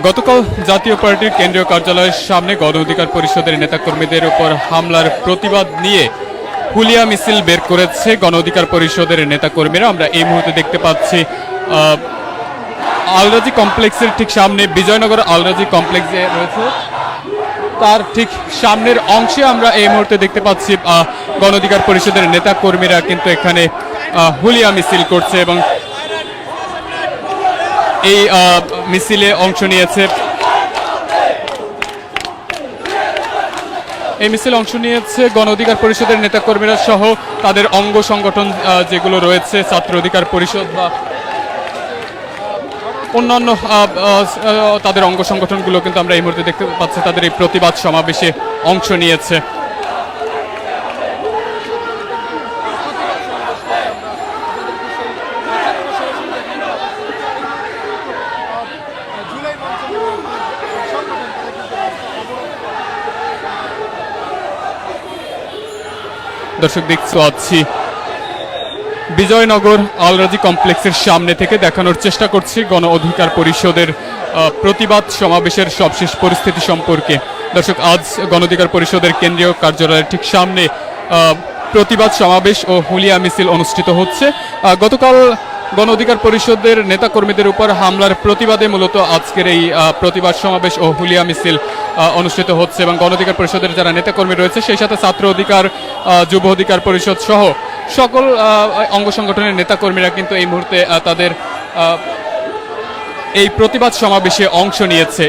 গতকাল জাতীয় পার্টির কেন্দ্রীয় কার্যালয়ের সামনে গণ অধিকার পরিষদের নেতাকর্মীদের উপর হামলার প্রতিবাদ নিয়ে হুলিয়া মিছিল বের করেছে গণ অধিকার পরিষদের নেতাকর্মীরা। আমরা এই মুহূর্তে দেখতে পাচ্ছি আলরাজি কমপ্লেক্সের ঠিক সামনে, বিজয়নগর আলরাজি কমপ্লেক্সে রয়েছে, তার ঠিক সামনের অংশে আমরা এই মুহূর্তে দেখতে পাচ্ছি গণ অধিকার পরিষদের নেতাকর্মীরা কিন্তু এখানে হুলিয়া মিছিল করছে এবং এই মিছিলে অংশ নিয়েছে। এই মিছিলে অংশ নিয়েছে গণ অধিকার পরিষদের নেতাকর্মীরা সহ তাদের অঙ্গ সংগঠন যেগুলো রয়েছে, ছাত্র অধিকার পরিষদ বা অন্যান্য তাদের অঙ্গ সংগঠনগুলো কিন্তু আমরা এই মুহূর্তে দেখতে পাচ্ছি তাদের এই প্রতিবাদ সমাবেশে অংশ নিয়েছে। দর্শক দেখতে পাচ্ছি বিজয়নগর আলরাজি কমপ্লেক্সের সামনে থেকে দেখানোর চেষ্টা করছি গণ অধিকার পরিষদের প্রতিবাদ সমাবেশের সবশেষ পরিস্থিতি সম্পর্কে। দর্শক, আজ গণ অধিকার পরিষদের কেন্দ্রীয় কার্যালয়ের ঠিক সামনে প্রতিবাদ সমাবেশ ও হুলিয়া মিছিল অনুষ্ঠিত হচ্ছে। গতকাল গণ অধিকার পরিষদের নেতাকর্মীদের উপর হামলার প্রতিবাদে মূলত আজকের এই প্রতিবাদ সমাবেশ ও হুলিয়া মিছিল অনুষ্ঠিত হচ্ছে এবং গণ অধিকার পরিষদের যারা নেতাকর্মী রয়েছে সেই সাথে ছাত্র অধিকার, যুব অধিকার পরিষদ সহ সকল অঙ্গ সংগঠনের নেতাকর্মীরা কিন্তু এই মুহূর্তে তাদের এই প্রতিবাদ সমাবেশে অংশ নিয়েছে।